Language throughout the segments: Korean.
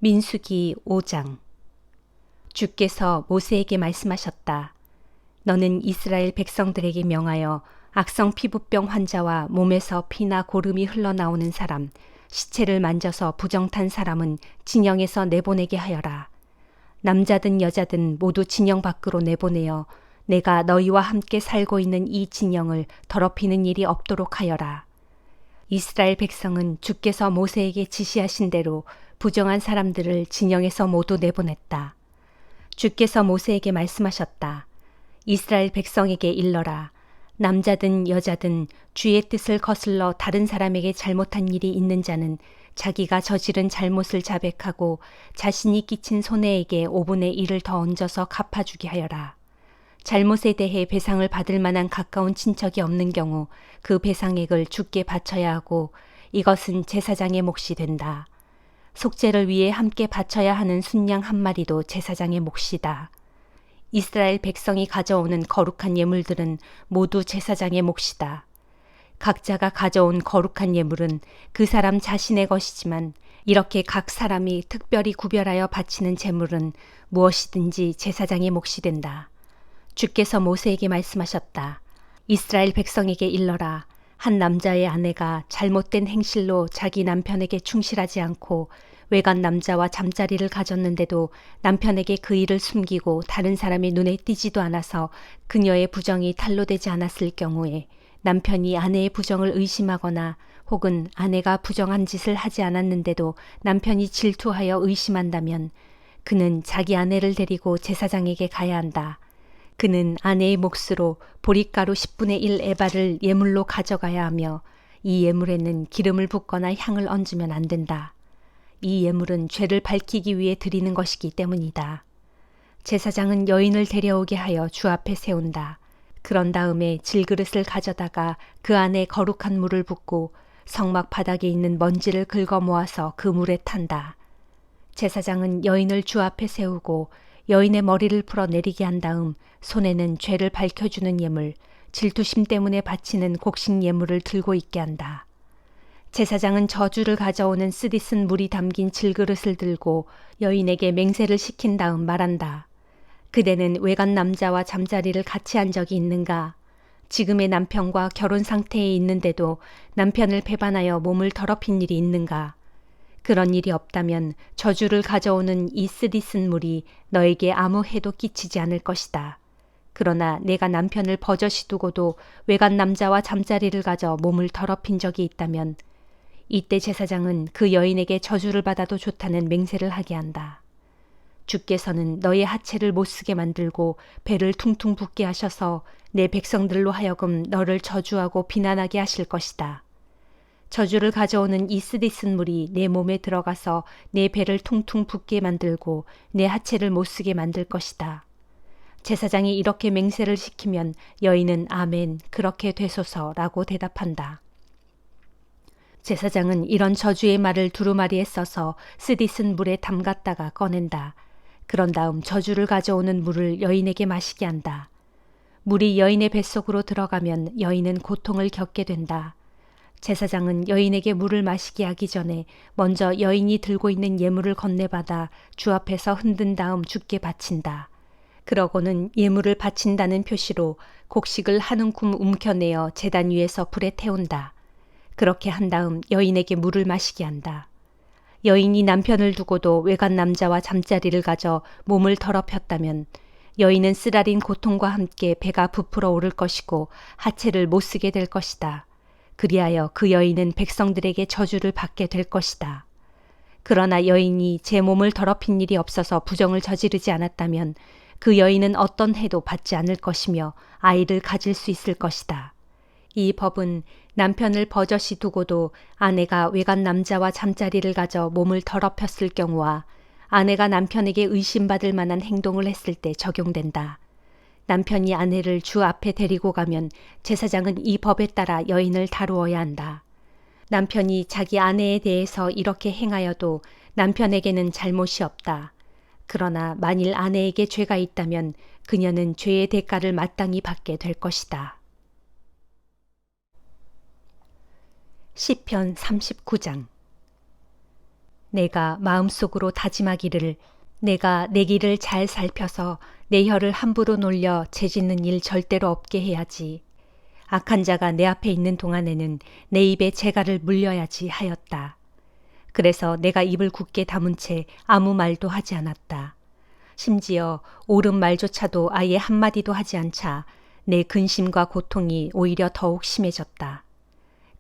민수기 5장. 주께서 모세에게 말씀하셨다. 너는 이스라엘 백성들에게 명하여 악성 피부병 환자와 몸에서 피나 고름이 흘러나오는 사람, 시체를 만져서 부정탄 사람은 진영에서 내보내게 하여라. 남자든 여자든 모두 진영 밖으로 내보내어 내가 너희와 함께 살고 있는 이 진영을 더럽히는 일이 없도록 하여라. 이스라엘 백성은 주께서 모세에게 지시하신 대로 부정한 사람들을 진영에서 모두 내보냈다. 주께서 모세에게 말씀하셨다. 이스라엘 백성에게 일러라. 남자든 여자든 주의 뜻을 거슬러 다른 사람에게 잘못한 일이 있는 자는 자기가 저지른 잘못을 자백하고 자신이 끼친 손해에게 5분의 1을 더 얹어서 갚아주게 하여라. 잘못에 대해 배상을 받을 만한 가까운 친척이 없는 경우 그 배상액을 주께 바쳐야 하고 이것은 제사장의 몫이 된다. 속죄를 위해 함께 바쳐야 하는 순양 한 마리도 제사장의 몫이다. 이스라엘 백성이 가져오는 거룩한 예물들은 모두 제사장의 몫이다. 각자가 가져온 거룩한 예물은 그 사람 자신의 것이지만 이렇게 각 사람이 특별히 구별하여 바치는 제물은 무엇이든지 제사장의 몫이 된다. 주께서 모세에게 말씀하셨다. 이스라엘 백성에게 일러라. 한 남자의 아내가 잘못된 행실로 자기 남편에게 충실하지 않고 외간 남자와 잠자리를 가졌는데도 남편에게 그 일을 숨기고 다른 사람의 눈에 띄지도 않아서 그녀의 부정이 탄로되지 않았을 경우에 남편이 아내의 부정을 의심하거나 혹은 아내가 부정한 짓을 하지 않았는데도 남편이 질투하여 의심한다면 그는 자기 아내를 데리고 제사장에게 가야 한다. 그는 아내의 몫으로 보릿가루 10분의 1 에바를 예물로 가져가야 하며 이 예물에는 기름을 붓거나 향을 얹으면 안 된다. 이 예물은 죄를 밝히기 위해 드리는 것이기 때문이다. 제사장은 여인을 데려오게 하여 주 앞에 세운다. 그런 다음에 질그릇을 가져다가 그 안에 거룩한 물을 붓고 성막 바닥에 있는 먼지를 긁어 모아서 그 물에 탄다. 제사장은 여인을 주 앞에 세우고 여인의 머리를 풀어 내리게 한 다음 손에는 죄를 밝혀주는 예물, 질투심 때문에 바치는 곡식 예물을 들고 있게 한다. 제사장은 저주를 가져오는 쓰디쓴 물이 담긴 질그릇을 들고 여인에게 맹세를 시킨 다음 말한다. 그대는 외간 남자와 잠자리를 같이 한 적이 있는가? 지금의 남편과 결혼 상태에 있는데도 남편을 배반하여 몸을 더럽힌 일이 있는가? 그런 일이 없다면 저주를 가져오는 이 쓰디쓴 물이 너에게 아무 해도 끼치지 않을 것이다. 그러나 내가 남편을 버젓이 두고도 외간 남자와 잠자리를 가져 몸을 더럽힌 적이 있다면 이때 제사장은 그 여인에게 저주를 받아도 좋다는 맹세를 하게 한다. 주께서는 너의 하체를 못쓰게 만들고 배를 퉁퉁 붓게 하셔서 내 백성들로 하여금 너를 저주하고 비난하게 하실 것이다. 저주를 가져오는 이 쓰디쓴 물이 내 몸에 들어가서 내 배를 퉁퉁 붓게 만들고 내 하체를 못쓰게 만들 것이다. 제사장이 이렇게 맹세를 시키면 여인은 아멘, 그렇게 되소서라고 대답한다. 제사장은 이런 저주의 말을 두루마리에 써서 쓰디쓴 물에 담갔다가 꺼낸다. 그런 다음 저주를 가져오는 물을 여인에게 마시게 한다. 물이 여인의 뱃속으로 들어가면 여인은 고통을 겪게 된다. 제사장은 여인에게 물을 마시게 하기 전에 먼저 여인이 들고 있는 예물을 건네받아 주 앞에서 흔든 다음 주께 바친다. 그러고는 예물을 바친다는 표시로 곡식을 한 움큼 움켜내어 제단 위에서 불에 태운다. 그렇게 한 다음 여인에게 물을 마시게 한다. 여인이 남편을 두고도 외간 남자와 잠자리를 가져 몸을 더럽혔다면 여인은 쓰라린 고통과 함께 배가 부풀어 오를 것이고 하체를 못 쓰게 될 것이다. 그리하여 그 여인은 백성들에게 저주를 받게 될 것이다. 그러나 여인이 제 몸을 더럽힌 일이 없어서 부정을 저지르지 않았다면 그 여인은 어떤 해도 받지 않을 것이며 아이를 가질 수 있을 것이다. 이 법은 남편을 버젓이 두고도 아내가 외간 남자와 잠자리를 가져 몸을 더럽혔을 경우와 아내가 남편에게 의심받을 만한 행동을 했을 때 적용된다. 남편이 아내를 주 앞에 데리고 가면 제사장은 이 법에 따라 여인을 다루어야 한다. 남편이 자기 아내에 대해서 이렇게 행하여도 남편에게는 잘못이 없다. 그러나 만일 아내에게 죄가 있다면 그녀는 죄의 대가를 마땅히 받게 될 것이다. 시편 39장. 내가 마음속으로 다짐하기를 내가 내 길을 잘 살펴서 내 혀를 함부로 놀려 죄짓는 일 절대로 없게 해야지. 악한 자가 내 앞에 있는 동안에는 내 입에 재갈을 물려야지 하였다. 그래서 내가 입을 굳게 다문 채 아무 말도 하지 않았다. 심지어 옳은 말조차도 아예 한마디도 하지 않자 내 근심과 고통이 오히려 더욱 심해졌다.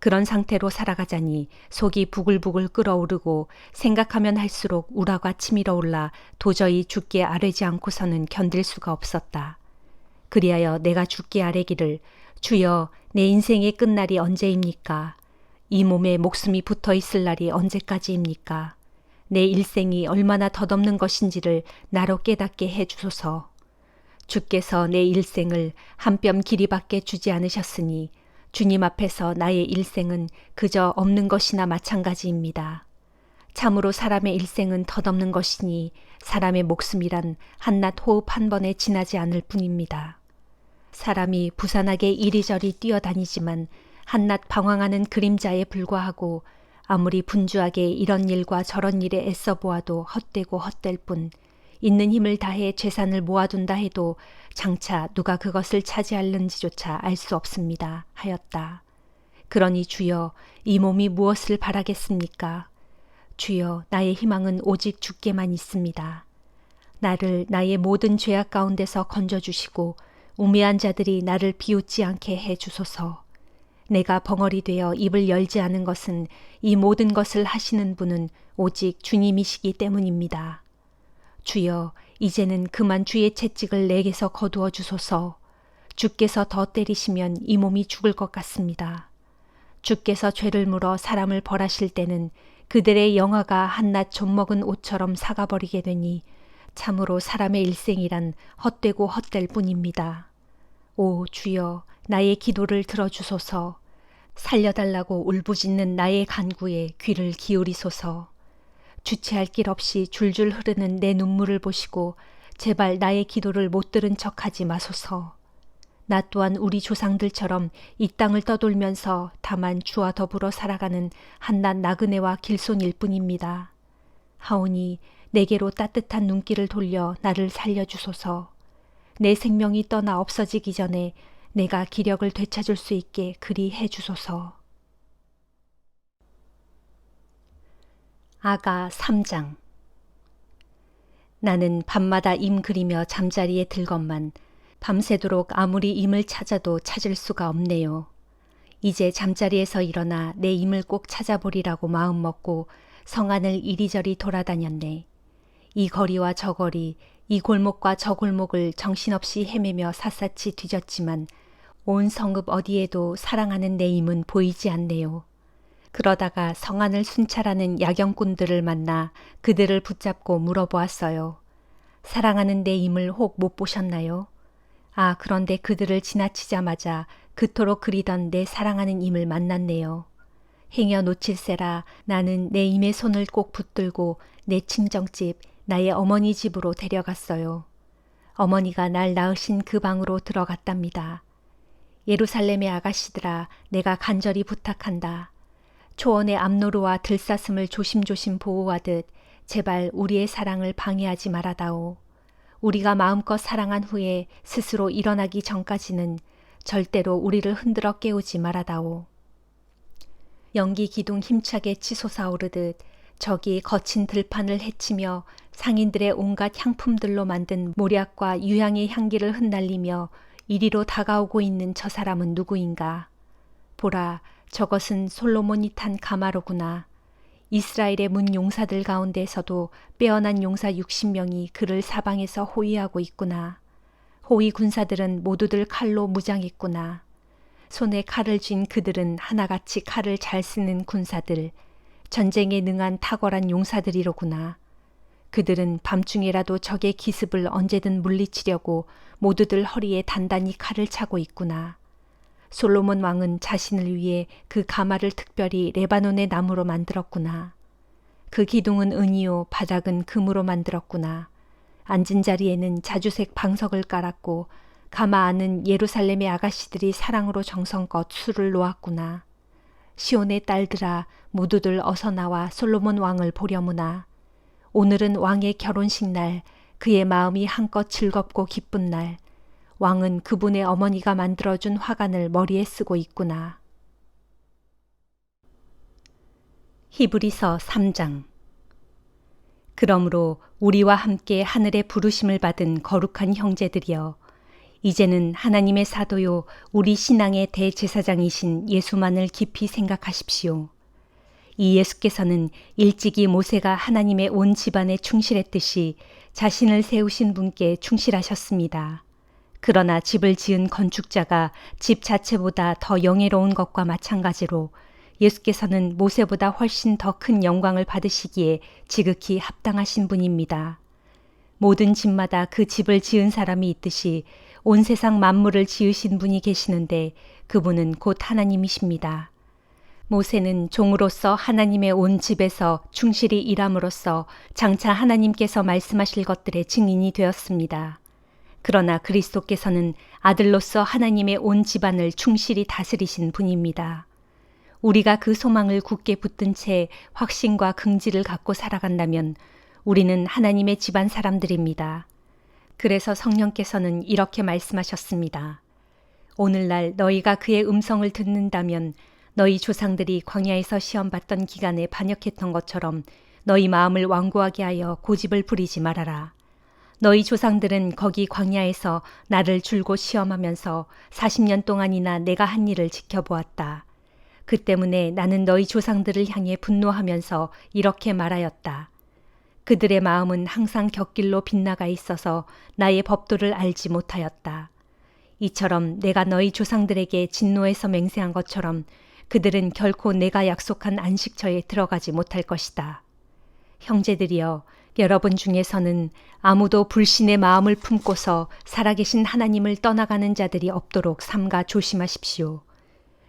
그런 상태로 살아가자니 속이 부글부글 끓어오르고 생각하면 할수록 우라가 치밀어 올라 도저히 죽게 아뢰지 않고서는 견딜 수가 없었다. 그리하여 내가 죽게 아뢰기를 주여 내 인생의 끝날이 언제입니까? 이 몸에 목숨이 붙어 있을 날이 언제까지입니까? 내 일생이 얼마나 덧없는 것인지를 나로 깨닫게 해 주소서. 주께서 내 일생을 한 뼘 길이밖에 주지 않으셨으니 주님 앞에서 나의 일생은 그저 없는 것이나 마찬가지입니다. 참으로 사람의 일생은 덧없는 것이니 사람의 목숨이란 한낱 호흡 한 번에 지나지 않을 뿐입니다. 사람이 부산하게 이리저리 뛰어다니지만 한낱 방황하는 그림자에 불과하고 아무리 분주하게 이런 일과 저런 일에 애써 보아도 헛되고 헛될 뿐 있는 힘을 다해 재산을 모아둔다 해도 장차 누가 그것을 차지하는지조차 알 수 없습니다. 하였다. 그러니 주여 이 몸이 무엇을 바라겠습니까? 주여 나의 희망은 오직 주께만 있습니다. 나를 나의 모든 죄악 가운데서 건져주시고 우매한 자들이 나를 비웃지 않게 해 주소서. 내가 벙어리 되어 입을 열지 않은 것은 이 모든 것을 하시는 분은 오직 주님이시기 때문입니다. 주여 이제는 그만 주의 채찍을 내게서 거두어 주소서. 주께서 더 때리시면 이 몸이 죽을 것 같습니다. 주께서 죄를 물어 사람을 벌하실 때는 그들의 영화가 한낱 좀먹은 옷처럼 사가버리게 되니 참으로 사람의 일생이란 헛되고 헛될 뿐입니다. 오 주여 나의 기도를 들어주소서. 살려달라고 울부짖는 나의 간구에 귀를 기울이소서. 주체할 길 없이 줄줄 흐르는 내 눈물을 보시고 제발 나의 기도를 못 들은 척하지 마소서. 나 또한 우리 조상들처럼 이 땅을 떠돌면서 다만 주와 더불어 살아가는 한낱 나그네와 길손일 뿐입니다. 하오니 내게로 따뜻한 눈길을 돌려 나를 살려주소서. 내 생명이 떠나 없어지기 전에 내가 기력을 되찾을 수 있게 그리 해주소서. 아가 3장. 나는 밤마다 임 그리며 잠자리에 들건만 밤새도록 아무리 임을 찾아도 찾을 수가 없네요. 이제 잠자리에서 일어나 내 임을 꼭 찾아보리라고 마음먹고 성안을 이리저리 돌아다녔네. 이 거리와 저 거리, 이 골목과 저 골목을 정신없이 헤매며 샅샅이 뒤졌지만 온 성읍 어디에도 사랑하는 내 임은 보이지 않네요. 그러다가 성안을 순찰하는 야경꾼들을 만나 그들을 붙잡고 물어보았어요. 사랑하는 내 임을 혹 못 보셨나요? 아, 그런데 그들을 지나치자마자 그토록 그리던 내 사랑하는 임을 만났네요. 행여 놓칠세라 나는 내 임의 손을 꼭 붙들고 내 친정집, 나의 어머니 집으로 데려갔어요. 어머니가 날 낳으신 그 방으로 들어갔답니다. 예루살렘의 아가씨들아, 내가 간절히 부탁한다. 초원의 암노루와 들사슴을 조심조심 보호하듯 제발 우리의 사랑을 방해하지 말아다오. 우리가 마음껏 사랑한 후에 스스로 일어나기 전까지는 절대로 우리를 흔들어 깨우지 말아다오. 연기 기둥 힘차게 치솟아오르듯 저기 거친 들판을 헤치며 상인들의 온갖 향품들로 만든 모략과 유향의 향기를 흩날리며 이리로 다가오고 있는 저 사람은 누구인가? 보라, 저것은 솔로몬이 탄 가마로구나. 이스라엘의 문 용사들 가운데서도 빼어난 용사 60명이 그를 사방에서 호위하고 있구나. 호위 군사들은 모두들 칼로 무장했구나. 손에 칼을 쥔 그들은 하나같이 칼을 잘 쓰는 군사들, 전쟁에 능한 탁월한 용사들이로구나. 그들은 밤중에라도 적의 기습을 언제든 물리치려고 모두들 허리에 단단히 칼을 차고 있구나. 솔로몬 왕은 자신을 위해 그 가마를 특별히 레바논의 나무로 만들었구나. 그 기둥은 은이요 바닥은 금으로 만들었구나. 앉은 자리에는 자주색 방석을 깔았고 가마 안은 예루살렘의 아가씨들이 사랑으로 정성껏 술을 놓았구나. 시온의 딸들아 모두들 어서 나와 솔로몬 왕을 보려무나. 오늘은 왕의 결혼식 날, 그의 마음이 한껏 즐겁고 기쁜 날. 왕은 그분의 어머니가 만들어준 화관을 머리에 쓰고 있구나. 히브리서 3장. 그러므로 우리와 함께 하늘의 부르심을 받은 거룩한 형제들이여, 이제는 하나님의 사도요 우리 신앙의 대제사장이신 예수만을 깊이 생각하십시오. 이 예수께서는 일찍이 모세가 하나님의 온 집안에 충실했듯이 자신을 세우신 분께 충실하셨습니다. 그러나 집을 지은 건축자가 집 자체보다 더 영예로운 것과 마찬가지로 예수께서는 모세보다 훨씬 더 큰 영광을 받으시기에 지극히 합당하신 분입니다. 모든 집마다 그 집을 지은 사람이 있듯이 온 세상 만물을 지으신 분이 계시는데 그분은 곧 하나님이십니다. 모세는 종으로서 하나님의 온 집에서 충실히 일함으로써 장차 하나님께서 말씀하실 것들의 증인이 되었습니다. 그러나 그리스도께서는 아들로서 하나님의 온 집안을 충실히 다스리신 분입니다. 우리가 그 소망을 굳게 붙든 채 확신과 긍지를 갖고 살아간다면 우리는 하나님의 집안 사람들입니다. 그래서 성령께서는 이렇게 말씀하셨습니다. 오늘날 너희가 그의 음성을 듣는다면 너희 조상들이 광야에서 시험받던 기간에 반역했던 것처럼 너희 마음을 완고하게 하여 고집을 부리지 말아라. 너희 조상들은 거기 광야에서 나를 줄곧 시험하면서 40년 동안이나 내가 한 일을 지켜보았다. 그 때문에 나는 너희 조상들을 향해 분노하면서 이렇게 말하였다. 그들의 마음은 항상 곁길로 빗나가 있어서 나의 법도를 알지 못하였다. 이처럼 내가 너희 조상들에게 진노해서 맹세한 것처럼 그들은 결코 내가 약속한 안식처에 들어가지 못할 것이다. 형제들이여, 여러분 중에서는 아무도 불신의 마음을 품고서 살아계신 하나님을 떠나가는 자들이 없도록 삼가 조심하십시오.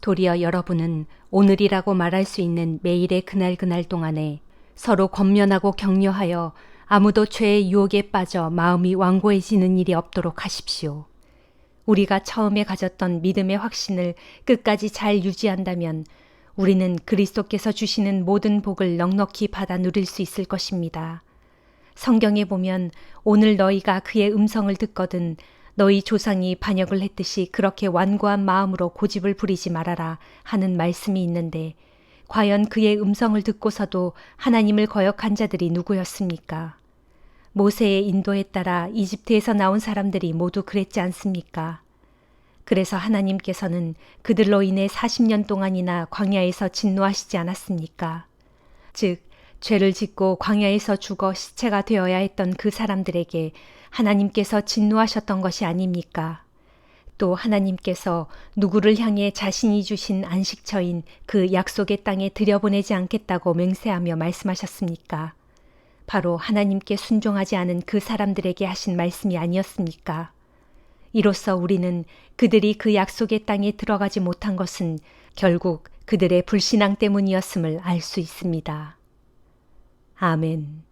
도리어 여러분은 오늘이라고 말할 수 있는 매일의 그날 동안에 서로 권면하고 격려하여 아무도 죄의 유혹에 빠져 마음이 완고해지는 일이 없도록 하십시오. 우리가 처음에 가졌던 믿음의 확신을 끝까지 잘 유지한다면 우리는 그리스도께서 주시는 모든 복을 넉넉히 받아 누릴 수 있을 것입니다. 성경에 보면 오늘 너희가 그의 음성을 듣거든 너희 조상이 반역을 했듯이 그렇게 완고한 마음으로 고집을 부리지 말아라 하는 말씀이 있는데 과연 그의 음성을 듣고서도 하나님을 거역한 자들이 누구였습니까? 모세의 인도에 따라 이집트에서 나온 사람들이 모두 그랬지 않습니까? 그래서 하나님께서는 그들로 인해 40년 동안이나 광야에서 진노하시지 않았습니까? 즉, 죄를 짓고 광야에서 죽어 시체가 되어야 했던 그 사람들에게 하나님께서 진노하셨던 것이 아닙니까? 또 하나님께서 누구를 향해 자신이 주신 안식처인 그 약속의 땅에 들여보내지 않겠다고 맹세하며 말씀하셨습니까? 바로 하나님께 순종하지 않은 그 사람들에게 하신 말씀이 아니었습니까? 이로써 우리는 그들이 그 약속의 땅에 들어가지 못한 것은 결국 그들의 불신앙 때문이었음을 알 수 있습니다. 아멘.